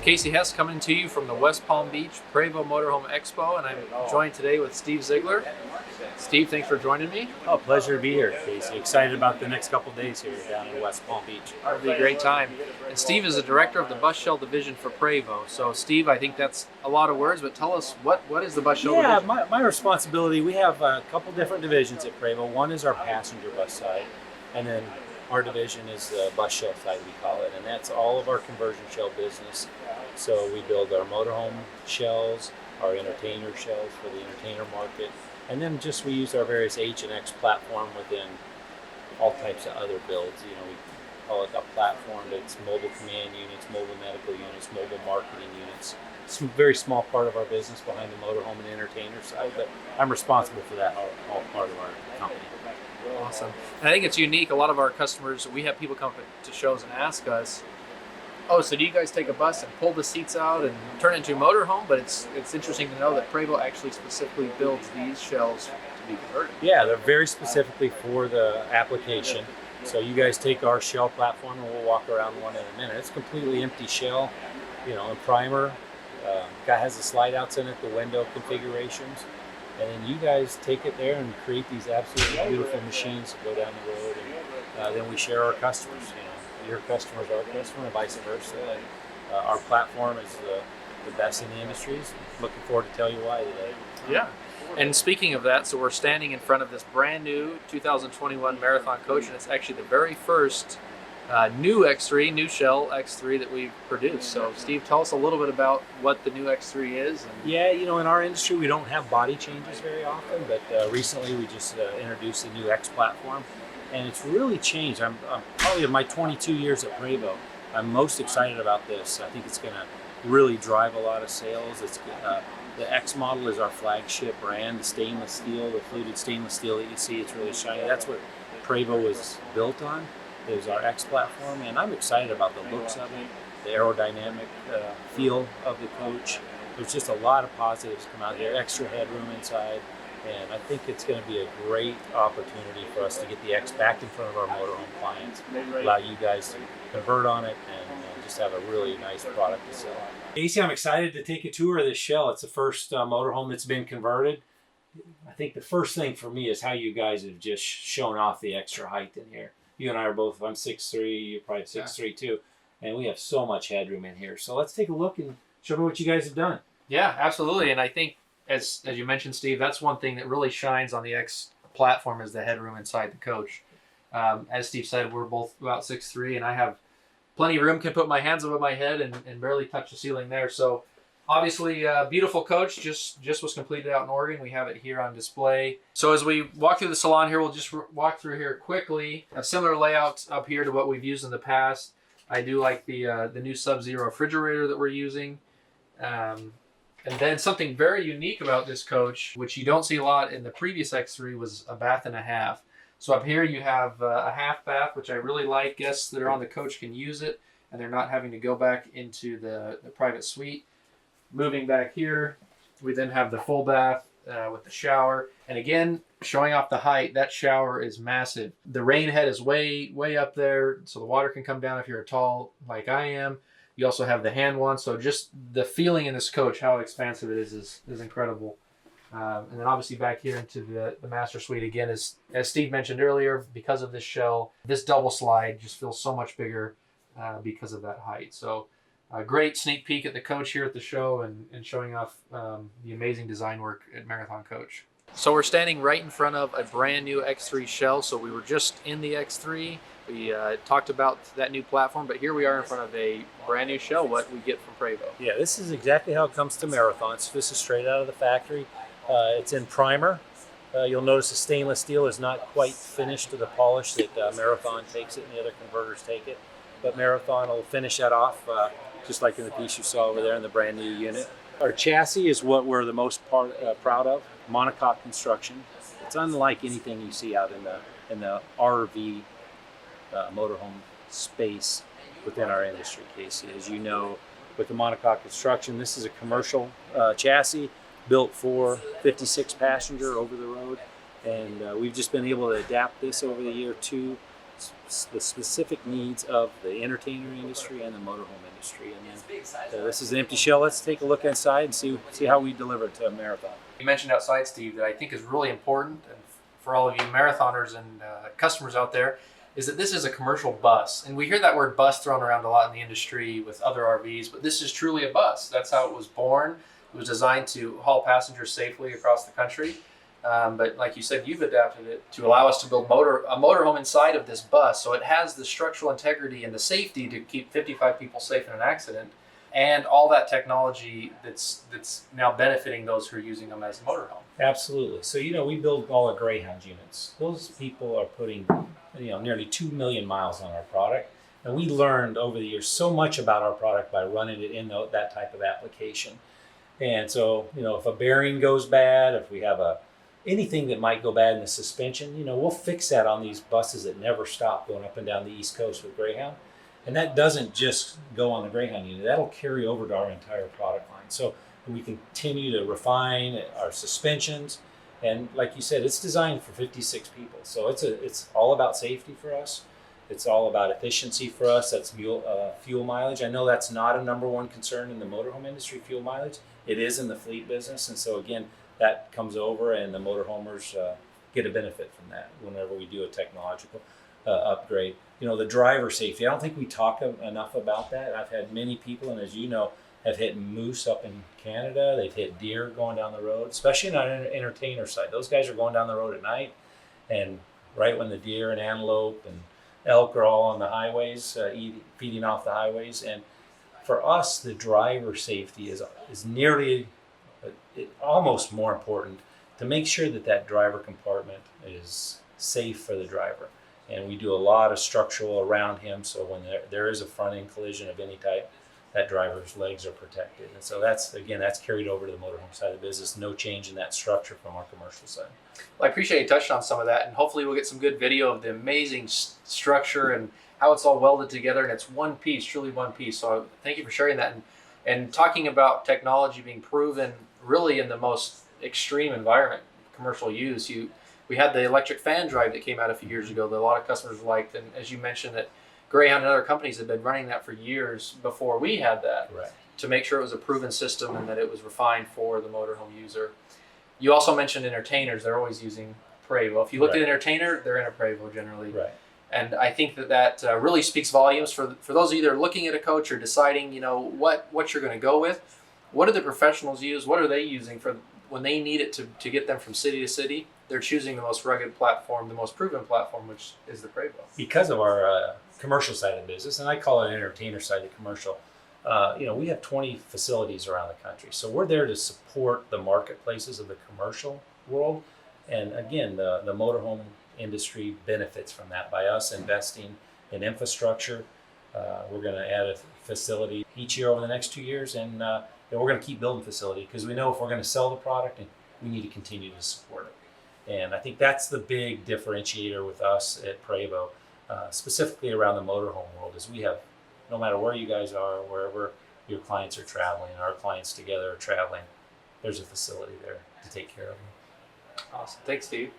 Casey Hess coming to you from the West Palm Beach Prevost Motorhome Expo, and I'm joined today with Steve Ziegler. Steve, thanks for joining me. Oh, pleasure to be here, Casey. Excited about the next couple of days here down in West Palm Beach. It'll be a great time. And Steve is the director of the bus shell division for Prevost. So, Steve, I think that's a lot of words, but tell us what is the bus shell division? Yeah, my responsibility, we have a couple different divisions at Prevost. One is our passenger bus side, and then our division is the bus shell side, we call it, and that's all of our conversion shell business. So we build our motorhome shells, our entertainer shells for the entertainer market, and then just we use our various H and X platform within all types of other builds. You know, we call it a platform that's mobile command units, mobile medical units, mobile marketing units. It's a very small part of our business behind the motorhome and entertainer side, but I'm responsible for that all part of our company. Awesome. And I think it's unique. A lot of our customers, we have people come to shows and ask us, oh, so do you guys take a bus and pull the seats out and turn it into a motorhome? But it's interesting to know that Prevost actually specifically builds these shells to be converted. Yeah, they're very specifically for the application. So you guys take our shell platform, and we'll walk around one in a minute. It's a completely empty shell, you know, and primer. Guy has the slide outs in it, the window configurations. And then you guys take it there and create these absolutely beautiful machines that go down the road. And then we share our customers. You know, your customers are our customer, and vice versa. And our platform is the best in the industries. Looking forward to tell you why today. Yeah. And speaking of that, so we're standing in front of this brand new 2021 Marathon coach, and it's actually the very first new X3, new shell X3 that we've produced. So, Steve, tell us a little bit about what the new X3 is. Yeah, you know, in our industry, we don't have body changes very often, but recently we just introduced the new X platform, and it's really changed. I'm probably in my 22 years at Prevost, I'm most excited about this. I think it's going to really drive a lot of sales. It's the X model is our flagship brand, the stainless steel, the fluted stainless steel that you see. It's really shiny. That's what Prevost was built on. Is our X platform, and I'm excited about the looks of it, the aerodynamic feel of the coach. There's just a lot of positives come out here, extra headroom inside, and I think it's going to be a great opportunity for us to get the X back in front of our motorhome clients, allow you guys to convert on it, and just have a really nice product to sell. Casey, I'm excited to take a tour of this shell. It's the first motorhome that's been converted. I think the first thing for me is how you guys have just shown off the extra height in here. You and I are both, I'm 6'3", you're probably 6'3" too, and we have so much headroom in here. So let's take a look and show me what you guys have done. Yeah, absolutely. And I think, as you mentioned, Steve, that's one thing that really shines on the X platform is the headroom inside the coach. As Steve said, we're both about 6'3", and I have plenty of room, can put my hands above my head and barely touch the ceiling there. So obviously, beautiful coach, just was completed out in Oregon. We have it here on display. So as we walk through the salon here, we'll just walk through here quickly. A similar layout up here to what we've used in the past. I do like the new Sub-Zero refrigerator that we're using. And then something very unique about this coach, which you don't see a lot in the previous X3, was a bath and a half. So up here you have a half bath, which I really like. Guests that are on the coach can use it, and they're not having to go back into the private suite. Moving back here, we then have the full bath with the shower. And again, showing off the height, that shower is massive. The rain head is way up there, so the water can come down if you're tall like I am. You also have the hand one, so just the feeling in this coach, how expansive it is incredible. And then obviously back here into the master suite again, as Steve mentioned earlier, because of this shell, this double slide just feels so much bigger because of that height. So a great sneak peek at the coach here at the show and showing off the amazing design work at Marathon Coach. So we're standing right in front of a brand new X3 shell. So we were just in the X3. We talked about that new platform, but here we are in front of a brand new shell, what we get from Prevost. Yeah, this is exactly how it comes to Marathon. So this is straight out of the factory. It's in primer. You'll notice the stainless steel is not quite finished to the polish that Marathon takes it and the other converters take it. But Marathon will finish that off just like in the piece you saw over there in the brand new unit. Our chassis is what we're the most proud of, Monocoque Construction. It's unlike anything you see out in the RV motorhome space within our industry, Casey. As you know, with the Monocoque Construction, this is a commercial chassis built for 56 passenger over the road, and we've just been able to adapt this over the year to the specific needs of the entertainer industry and the motorhome industry. And then this is an empty shell. Let's take a look inside and see how we deliver it to a marathon. You mentioned outside, Steve, that I think is really important, and for all of you marathoners and customers out there, is that this is a commercial bus. And we hear that word bus thrown around a lot in the industry with other RVs, but this is truly a bus. That's how it was born. It was designed to haul passengers safely across the country. But like you said, you've adapted it to allow us to build a motorhome inside of this bus. So it has the structural integrity and the safety to keep 55 people safe in an accident, and all that technology that's now benefiting those who are using them as a motorhome. Absolutely. So, we build all our Greyhound units. Those people are putting, nearly 2 million miles on our product. And we learned over the years so much about our product by running it in that type of application. And so, if a bearing goes bad, if we have anything that might go bad in the suspension, we'll fix that on these buses that never stop going up and down the East Coast with Greyhound. And that doesn't just go on the Greyhound unit. That'll carry over to our entire product line. So we continue to refine our suspensions. And like you said, it's designed for 56 people. So it's all about safety for us. It's all about efficiency for us. That's fuel mileage. I know that's not a number one concern in the motorhome industry, fuel mileage. It is in the fleet business. And so again, that comes over, and the motorhomers get a benefit from that whenever we do a technological upgrade. The driver safety, I don't think we talk enough about that. I've had many people, and as you know, have hit moose up in Canada. They've hit deer going down the road, especially on an entertainer side. Those guys are going down the road at night, and right when the deer and antelope and elk are all on the highways, feeding off the highways. And for us, the driver safety is nearly almost more important, to make sure that driver compartment is safe for the driver. And we do a lot of structural around him, so when there is a front-end collision of any type, that driver's legs are protected. And so that's carried over to the motorhome side of the business. No change in that structure from our commercial side. Well, I appreciate you touched on some of that, and hopefully we'll get some good video of the amazing structure and how it's all welded together, and it's one piece, truly one piece. So thank you for sharing that. And talking about technology being proven really in the most extreme environment, commercial use, we had the electric fan drive that came out a few years ago that a lot of customers liked, and as you mentioned, that Greyhound and other companies have been running that for years before we had that, right, to make sure it was a proven system and that it was refined for the motorhome user. You also mentioned entertainers. They're always using Prevost. If you look at an entertainer, they're in a Prevost generally. Right. And I think that really speaks volumes for those of you that are looking at a coach or deciding, what you're going to go with. What do the professionals use? What are they using for when they need it to get them from city to city? They're choosing the most rugged platform, the most proven platform, which is the Prevost. Because of our commercial side of the business, and I call it entertainer side of commercial, we have 20 facilities around the country. So we're there to support the marketplaces of the commercial world. And again, the motorhome industry benefits from that by us investing in infrastructure. We're going to add a facility each year over the next 2 years, and we're going to keep building facility because we know if we're going to sell the product, we need to continue to support it. And I think that's the big differentiator with us at Prevost, specifically around the motorhome world, is we have, no matter where you guys are, wherever your clients are traveling, our clients together are traveling, there's a facility there to take care of them. Awesome. Thanks, Steve.